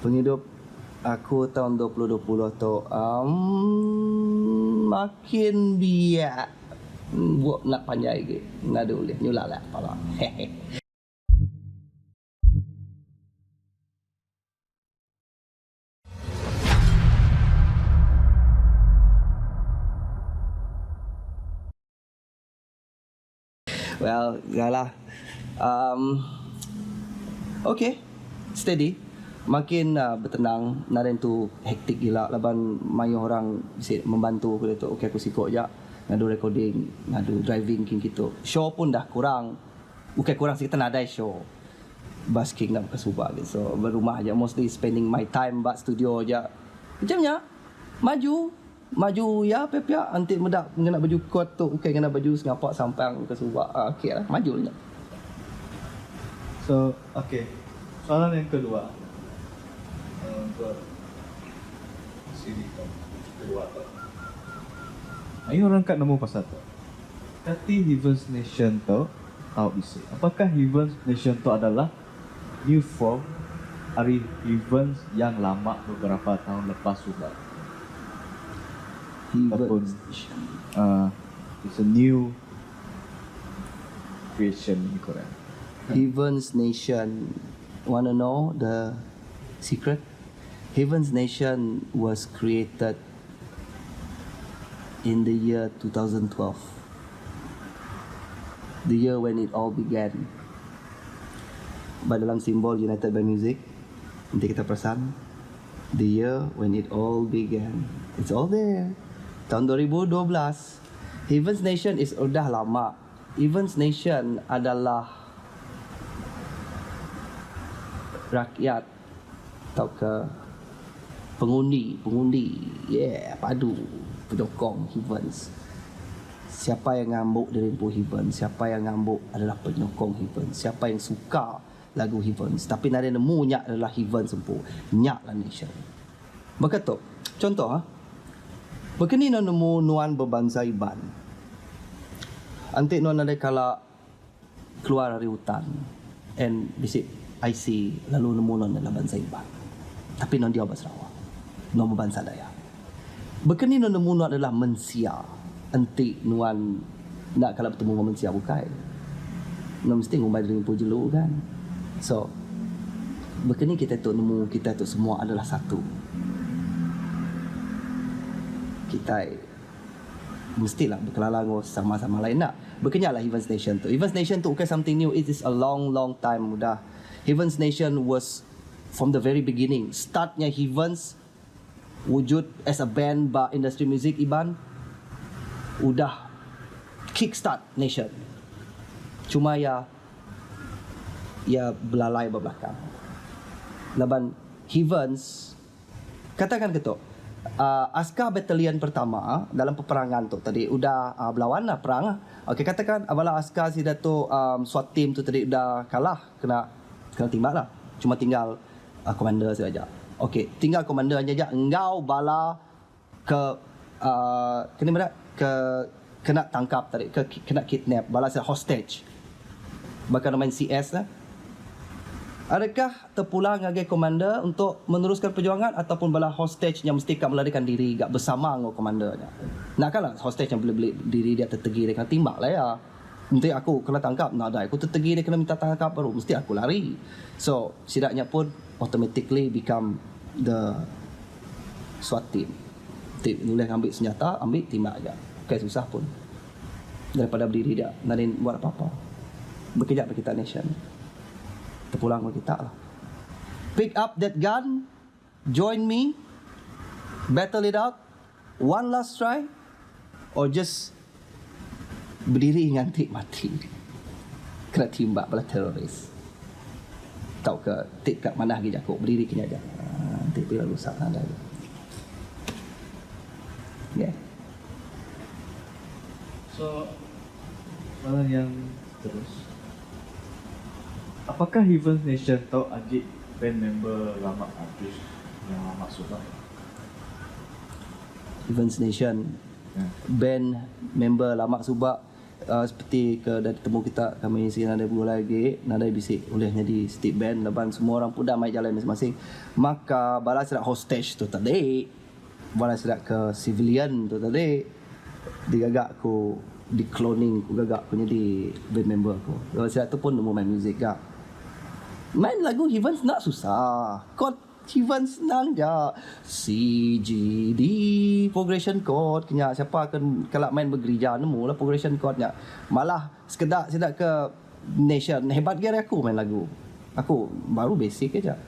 Penghidup aku tahun 2020 tu makin biak. Buat nak panjang lagi. Ngadu boleh nyulak lah kepala. Hehe. Well, yalah. Okay, steady. Makin bertenang. Naren tu hektik gila. Laban mayu orang membantu aku tu. Okay, aku sikok je. Ngadu recording, ngadu driving king gitu. Show pun dah kurang. Bukan kurang sikit nadai show. Basking nak ke Subang gitu. So berumah aja. Mostly spending my time buat studio aja. Macamnya maju ya pepia nanti medak kena baju kot tu okay, kena baju sengapak sampang ke Subang. Okey lah, maju je. So, okay. Soalan yang kedua. Untuk sini kedua tu. Ayo orang kat nombor pasal tu. Kati Heaven's Nation tu tahu isi. Apakah Heaven's Nation tu adalah new form dari Heaven's yang lama beberapa tahun lepas sudah? Heaven's Nation. It's a new creation in Korea. Heaven's Nation. Wanna know the secret? Heaven's Nation was created in the year 2012. The year when it all began. Dalam simbol United by Music, nanti kita perasan. The year when it all began. It's all there. Tahun 2012. Heaven's Nation is udah lama. Heaven's Nation adalah rakyat atau ke pengundi, padu, penyokong Heavens. Siapa yang ngambuk dari lempu Heavens, siapa yang ngambuk adalah penyokong Heavens, siapa yang suka lagu Heavens, tapi nada nemu nyak adalah Heavens sempu, nyak lah Nation. Begitu. Contoh begini nemu nuan berbangsa Iban. Antik nuan ada kala keluar dari hutan and bisik IC lalu nemu non dalam bangsa Iban. Tapi non dia Sarawak. Non berbangsa Dayak. Begini non nemu non adalah mensia. Antik nuan nak kalau bertemu dengan mensia bukan. Non mesti ngumbai dari pujulu kan. So begini kita tu nemu kita tu semua adalah satu. Kita mestilah berkelalang sama-sama lain nak. Berkenyalah Heaven's Nation tu. Heaven's Nation tu bukan something new. It is a long time dah. Heaven's Nation was from the very beginning. Startnya Heaven's wujud as a band ba industri music Iban udah kickstart Nation. Cuma ya belalai berbelakang. Laban Heaven's katakan ketuk askar batalion pertama dalam peperangan tu tadi udah berlawan lah perang lah. Okey katakan abala askar si Dato SWAT team tu tadi udah kalah kena timbak lah. Cuma tinggal komander saja. Okey, tinggal komander aja engkau bala ke kena tangkap tadi kena kidnap bala hostage. Bahkan main CS lah. Adakah terpulang ngagai komander untuk meneruskan perjuangan ataupun bala hostage yang mesti melarikan diri gak bersama dengan komandernya? Nakkanlah hostage yang boleh diri dia tertegi dia kena timbak lah ya. Nanti aku kena tangkap, nak ada aku tertegi dia kena minta tangkap baru mesti aku lari. So, setidaknya pun automatically become the SWAT team. Boleh ambil senjata, ambil timbak aja. Okay, susah pun. Daripada berdiri dia, narin buat apa-apa. Berkejap kita Nation. Terpulang ke kita lah. Pick up that gun, join me, battle it out, one last try, or just berdiri ngantik mati. Kena timbak bala teroris. Tahu ke tik kat mana lagi jakuk berdiri kena aja. Nanti bila rusak ada. Yeah. So, soalan yang terus. Apakah Heaven's Nation tahu adik band member lama habis yang lama sudah? Heaven's Nation band member lama Subak seperti ke dari temu kita kami si Nadai Bola lagi Nadai bisik oleh jadi stick band leban semua orang pun dah main jalan masing-masing maka bala serak hostage tu tadi bala serak ke civilian tu tadi digagak ku di cloning ku gagak ku jadi band member aku bala serak tu pun nemu main muzik gak main lagu Heavens nak susah chord Heavens senang je C, G, D progression chord kena siapa akan kalau main bergereja nemu lah progression chordnya malah sekedar sedak ke nation hebat gaya aku main lagu aku baru basic aja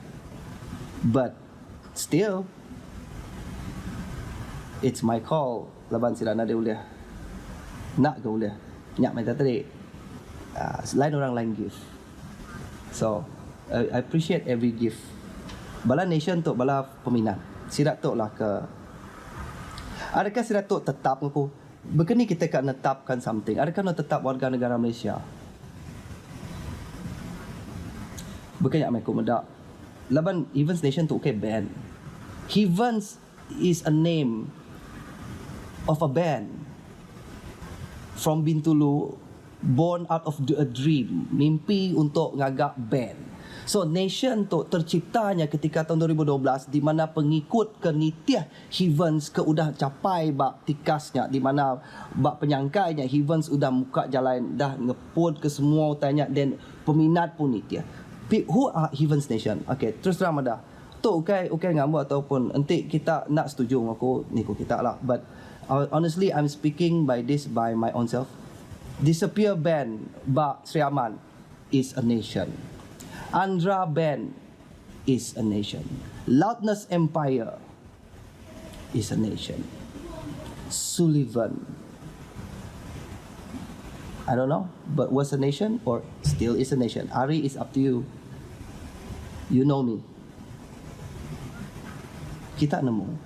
but still it's my call laban sila ada boleh nak ke boleh nyak main tadi lain orang lain gift so I appreciate every gift bala nation tu bala peminat sirat tu lah ke adakah sirat tu tetap aku berkini kita kan netapkan something adakah nak tetap warga negara Malaysia bukannya aku medak laban Heavens Nation tu okay band Heavens is a name of a band from Bintulu born out of a dream mimpi untuk ngagak band. So nation tu terciptanya ketika tahun 2012 di mana pengikut ke nitiah Heavens ke udah capai bak tikasnya di mana bak penyangkainya Heavens udah muka jalan dah ngepod ke semua tanya dan peminat pun nitiah. Who are Heavens Nation? Okay, terus terang dah. Tu okay ngamuk ataupun enti kita nak setuju aku ni kita lah but honestly I'm speaking by my own self. Disappear band bak Sri Aman is a nation. Andhra Band is a nation. Loudness Empire is a nation. Sullivan, I don't know, but was a nation or still is a nation. Ari is up to you. You know me. Kita nemu.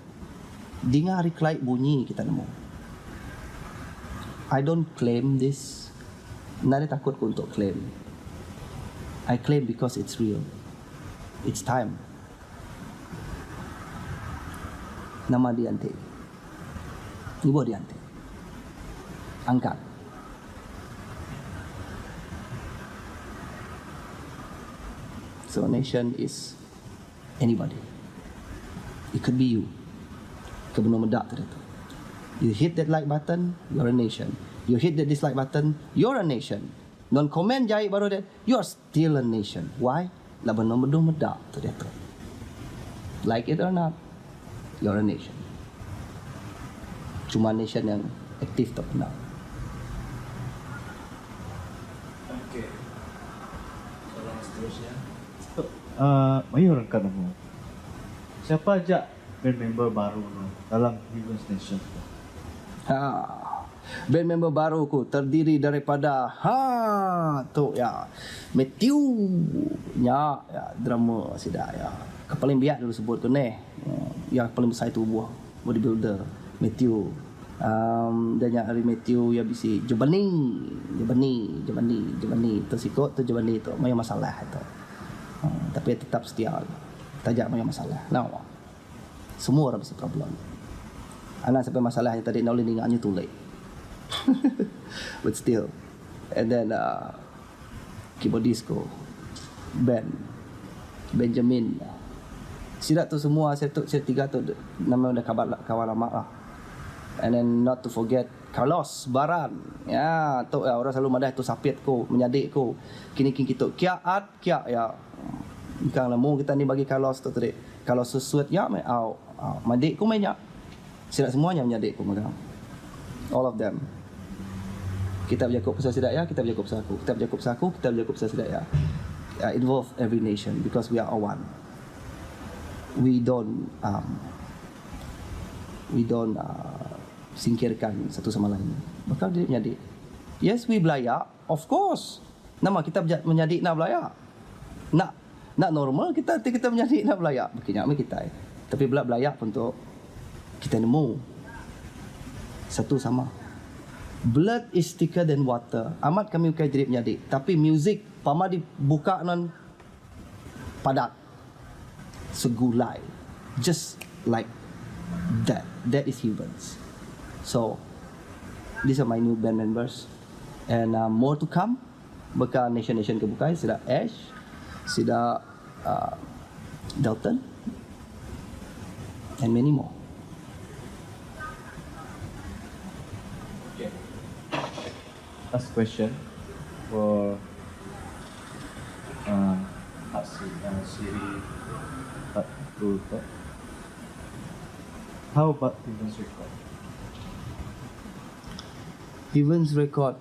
Dengar Ari Clyde bunyi kita nemu. I don't claim this. Nari takut untuk claim. I claim because it's real. It's time. Nama diante. Ibu diante. Angkat. So nation is anybody. It could be you. Kebenar medak tadi tu. You hit that like button, you're a nation. You hit the dislike button, you're a nation. Non-comment jahit baru dia, you are still a nation. Why? Laban nombor dua medak tu dia tu. Like it or not, you're a nation. Cuma nation yang aktif tak kenal. Okay. Soalan seterusnya. Mayu orang kan nama. Siapa aja band member baru dalam Heavens Nation? Band member baru ku terdiri daripada tu ya Matthew ya drama sidak ya paling biak dulu sebut tu ni yang paling besar itu buah bodybuilder Matthew dan yang hari Matthew ya bisi Jebani tersikut tu Jebani tu banyak masalah tu tapi tetap setia tajak banyak masalah semua orang mesti problem anak sampai masalah yang tadi nak boleh ingatnya tulis but still and then keyboardist ko Benjamin sirat tu semua saya tiga tu nama dah kawan lama lah and then not to forget Carlos Baran ya tu ya orang selalu madah tu sapit ko menyadik ko kini kita kia art kia ya kang lemu kita ni bagi Carlos tu tadi kalau sesuat ya mai madik ko banyak sirat semuanya menyadik ko magang all of them. Kitab Yakub Pasal Sidaya, Kitab Yakub Saku, Kitab Yakub Saku, Kitab Yakub Pasal Sidaya. Involve every nation because we are all one. We don't singkirkan satu sama lain. Bakal dia menjadi. Yes, we belayak, of course. Nama kita menjadi nak belayak. Nak normal kita menjadi nak belayak. Begini kita. Tapi belayak untuk kita nemu satu sama. Blood is thicker than water. Amat kami bukan jadi menjadi. Tapi music pama dibuka non padat. Segulai. Just like that. That is Heavens. So, these are my new band members. And more to come. Baka nation-nation kebukai sida Ash, sida Dalton, and many more. Okay. Last question for Siri Pak Ruto. How about Heaven's Record? Heaven's Record.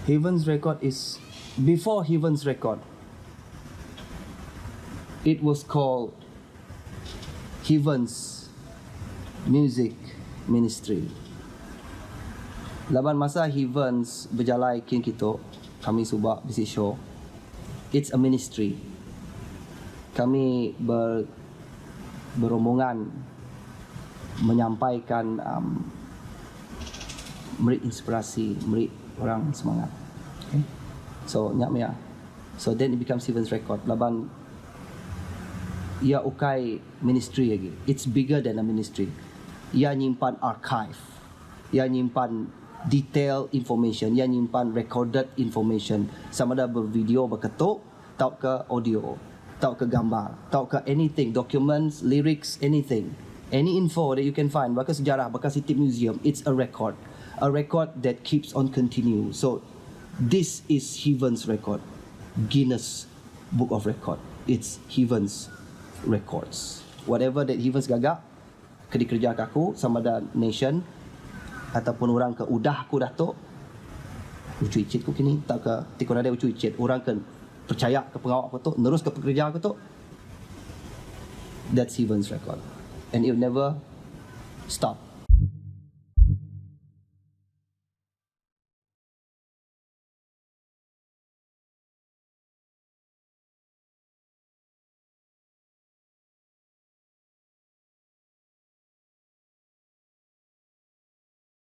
Heaven's Record is before Heaven's Record. It was called Heaven's Music Ministry. Laban masa Heaven's berjalan kin kita, kami subak bisi show. It's a ministry. Kami berombongan menyampaikan beri inspirasi, beri orang semangat. Okay. So nyak mea. So then it becomes Heaven's Record. Laban ia ukai ministry lagi. It's bigger than a ministry. Ia nyimpan archive. Ia nyimpan detail information. Ia nyimpan recorded information. Sama ada bervideo, berketuk, tau ke audio, tau ke gambar, tau ke anything, documents, lyrics, anything. Any info that you can find, bahkan sejarah, bahkan City Museum, it's a record. A record that keeps on continue. So this is Heaven's Record. Guinness Book of Record. It's Heaven's Records. Whatever that Heaven's gagak kerja aku sama ada nation ataupun orang ke udah aku dah tu ucu icit ku kini tak ke tikun ada ucu icit orang ke percaya ke pengawak aku tu terus ke pekerja aku tu, that's Heaven's Record and it will never stop.